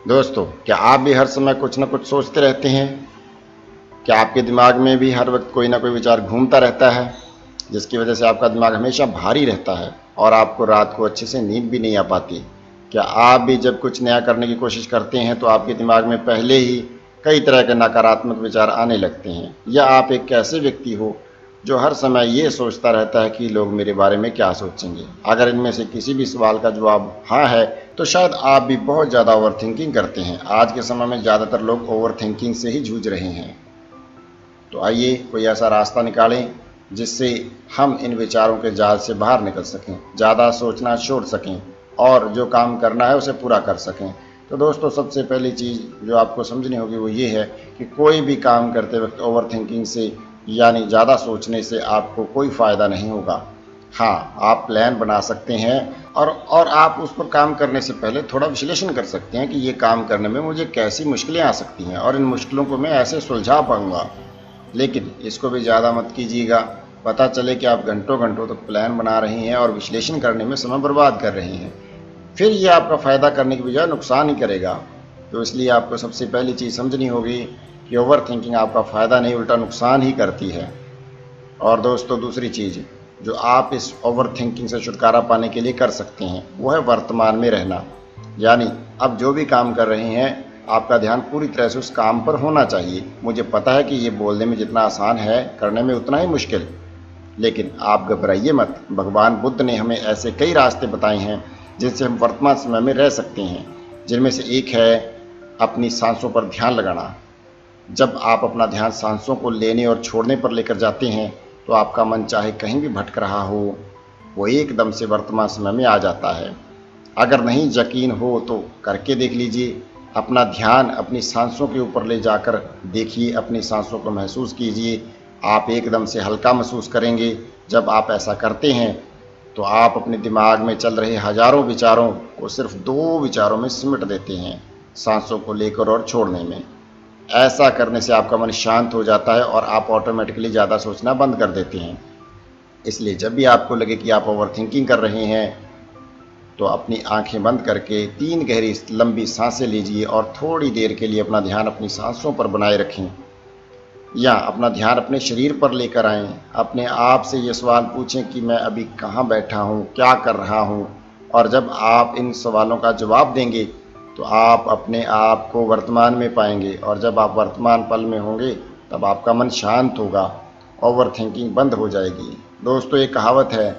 दोस्तों, क्या आप भी हर समय कुछ न कुछ सोचते रहते हैं? क्या आपके दिमाग में भी हर वक्त कोई ना कोई विचार घूमता रहता है, जिसकी वजह से आपका दिमाग हमेशा भारी रहता है और आपको रात को अच्छे से नींद भी नहीं आ पाती? क्या आप भी जब कुछ नया करने की कोशिश करते हैं तो आपके दिमाग में पहले ही कई तरह के नकारात्मक विचार आने लगते हैं? या आप एक ऐसे व्यक्ति हो जो हर समय ये सोचता रहता है कि लोग मेरे बारे में क्या सोचेंगे? अगर इनमें से किसी भी सवाल का जवाब हाँ है, तो शायद आप भी बहुत ज़्यादा ओवर थिंकिंग करते हैं। आज के समय में ज़्यादातर लोग ओवर थिंकिंग से ही जूझ रहे हैं। तो आइए कोई ऐसा रास्ता निकालें जिससे हम इन विचारों के जाल से बाहर निकल सकें, ज़्यादा सोचना छोड़ सकें और जो काम करना है उसे पूरा कर सकें। तो दोस्तों, सबसे पहली चीज़ जो आपको समझनी होगी वो ये है कि कोई भी काम करते वक्त ओवर थिंकिंग से यानी ज़्यादा सोचने से आपको कोई फ़ायदा नहीं होगा। हाँ, आप प्लान बना सकते हैं और आप उस पर काम करने से पहले थोड़ा विश्लेषण कर सकते हैं कि ये काम करने में मुझे कैसी मुश्किलें आ सकती हैं और इन मुश्किलों को मैं ऐसे सुलझा पाऊँगा। लेकिन इसको भी ज़्यादा मत कीजिएगा। पता चले कि आप घंटों घंटों तक प्लान बना रही हैं और विश्लेषण करने में समय बर्बाद कर रही हैं, फिर ये आपका फ़ायदा करने की बजाय नुकसान ही करेगा। तो इसलिए आपको सबसे पहली चीज़ समझनी होगी कि ओवर थिंकिंग आपका फ़ायदा नहीं उल्टा नुकसान ही करती है। और दोस्तों, दूसरी चीज़ जो आप इस ओवर थिंकिंग से छुटकारा पाने के लिए कर सकते हैं वो है वर्तमान में रहना। यानी अब जो भी काम कर रहे हैं आपका ध्यान पूरी तरह से उस काम पर होना चाहिए। मुझे पता है कि ये बोलने में जितना आसान है करने में उतना ही मुश्किल, लेकिन आप घबराइए मत। भगवान बुद्ध ने हमें ऐसे कई रास्ते बताए हैं जिनसे हम वर्तमान समय में रह सकते हैं, जिनमें से एक है अपनी सांसों पर ध्यान लगाना। जब आप अपना ध्यान सांसों को लेने और छोड़ने पर लेकर जाते हैं तो आपका मन चाहे कहीं भी भटक रहा हो वो एकदम से वर्तमान समय में आ जाता है। अगर नहीं यकीन हो तो करके देख लीजिए। अपना ध्यान अपनी सांसों के ऊपर ले जाकर देखिए, अपनी सांसों को महसूस कीजिए। आप एकदम से हल्का महसूस करेंगे। जब आप ऐसा करते हैं तो आप अपने दिमाग में चल रहे हजारों विचारों को सिर्फ 2 विचारों में सिमट देते हैं, सांसों को लेकर और छोड़ने में। ऐसा करने से आपका मन शांत हो जाता है और आप ऑटोमेटिकली ज़्यादा सोचना बंद कर देते हैं। इसलिए जब भी आपको लगे कि आप ओवर थिंकिंग कर रहे हैं तो अपनी आंखें बंद करके 3 गहरी लंबी सांसें लीजिए और थोड़ी देर के लिए अपना ध्यान अपनी सांसों पर बनाए रखें या अपना ध्यान अपने शरीर पर लेकर आएं। अपने आप से ये सवाल पूछें कि मैं अभी कहाँ बैठा हूँ, क्या कर रहा हूँ। और जब आप इन सवालों का जवाब देंगे तो आप अपने आप को वर्तमान में पाएंगे और जब आप वर्तमान पल में होंगे तब आपका मन शांत होगा, ओवर थिंकिंग बंद हो जाएगी। दोस्तों, एक कहावत है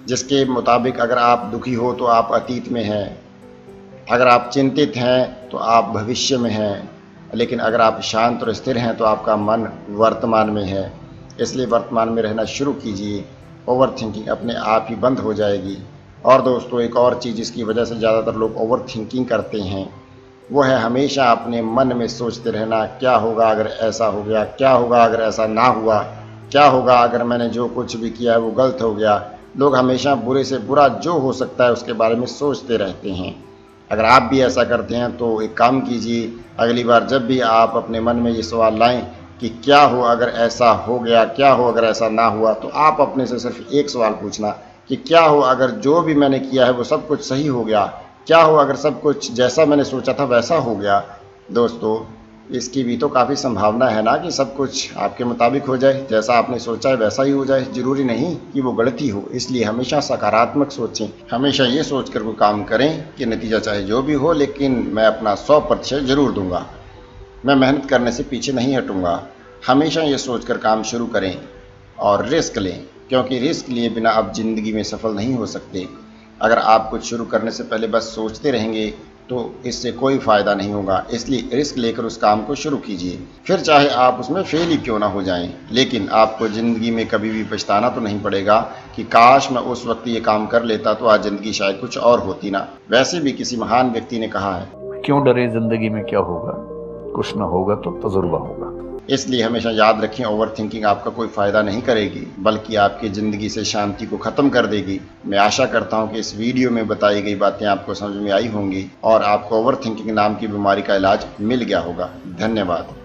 जिसके मुताबिक अगर आप दुखी हो तो आप अतीत में हैं, अगर आप चिंतित हैं तो आप भविष्य में हैं, लेकिन अगर आप शांत और स्थिर हैं तो आपका मन वर्तमान में है। इसलिए वर्तमान में रहना शुरू कीजिए, ओवर थिंकिंग अपने आप ही बंद हो जाएगी। और दोस्तों, एक और चीज़ जिसकी वजह से ज़्यादातर लोग ओवर थिंकिंग करते हैं वो है हमेशा अपने मन में सोचते रहना, क्या होगा अगर ऐसा हो गया, क्या होगा अगर ऐसा ना हुआ, क्या होगा अगर मैंने जो कुछ भी किया है वो गलत हो गया। लोग हमेशा बुरे से बुरा जो हो सकता है उसके बारे में सोचते रहते हैं। अगर आप भी ऐसा करते हैं तो एक काम कीजिए, अगली बार जब भी आप अपने मन में ये सवाल लाएं कि क्या हो अगर ऐसा हो गया, क्या हो अगर ऐसा ना हुआ, तो आप अपने से सिर्फ एक सवाल पूछना कि क्या हो अगर जो भी मैंने किया है वो सब कुछ सही हो गया, क्या हो अगर सब कुछ जैसा मैंने सोचा था वैसा हो गया। दोस्तों, इसकी भी तो काफ़ी संभावना है ना कि सब कुछ आपके मुताबिक हो जाए, जैसा आपने सोचा है वैसा ही हो जाए। ज़रूरी नहीं कि वो गलती हो। इसलिए हमेशा सकारात्मक सोचें, हमेशा ये सोच कर वो काम करें कि नतीजा चाहे जो भी हो लेकिन मैं अपना 100% ज़रूर दूंगा, मैं मेहनत करने से पीछे नहीं हटूंगा। हमेशा ये सोच कर काम शुरू करें और रिस्क लें, क्योंकि रिस्क लिए बिना आप ज़िंदगी में सफल नहीं हो सकते। अगर आप कुछ शुरू करने से पहले बस सोचते रहेंगे तो इससे कोई फ़ायदा नहीं होगा। इसलिए रिस्क लेकर उस काम को शुरू कीजिए, फिर चाहे आप उसमें फेल ही क्यों ना हो जाएं, लेकिन आपको ज़िंदगी में कभी भी पछताना तो नहीं पड़ेगा कि काश मैं उस वक्त ये काम कर लेता तो आज ज़िंदगी शायद कुछ और होती ना। वैसे भी किसी महान व्यक्ति ने कहा है, क्यों डरे, जिंदगी में क्या होगा, कुछ ना होगा तो तजुर्बा होगा। इसलिए हमेशा याद रखें, ओवर थिंकिंग आपका कोई फ़ायदा नहीं करेगी बल्कि आपकी ज़िंदगी से शांति को ख़त्म कर देगी। मैं आशा करता हूं कि इस वीडियो में बताई गई बातें आपको समझ में आई होंगी और आपको ओवर थिंकिंग नाम की बीमारी का इलाज मिल गया होगा। धन्यवाद।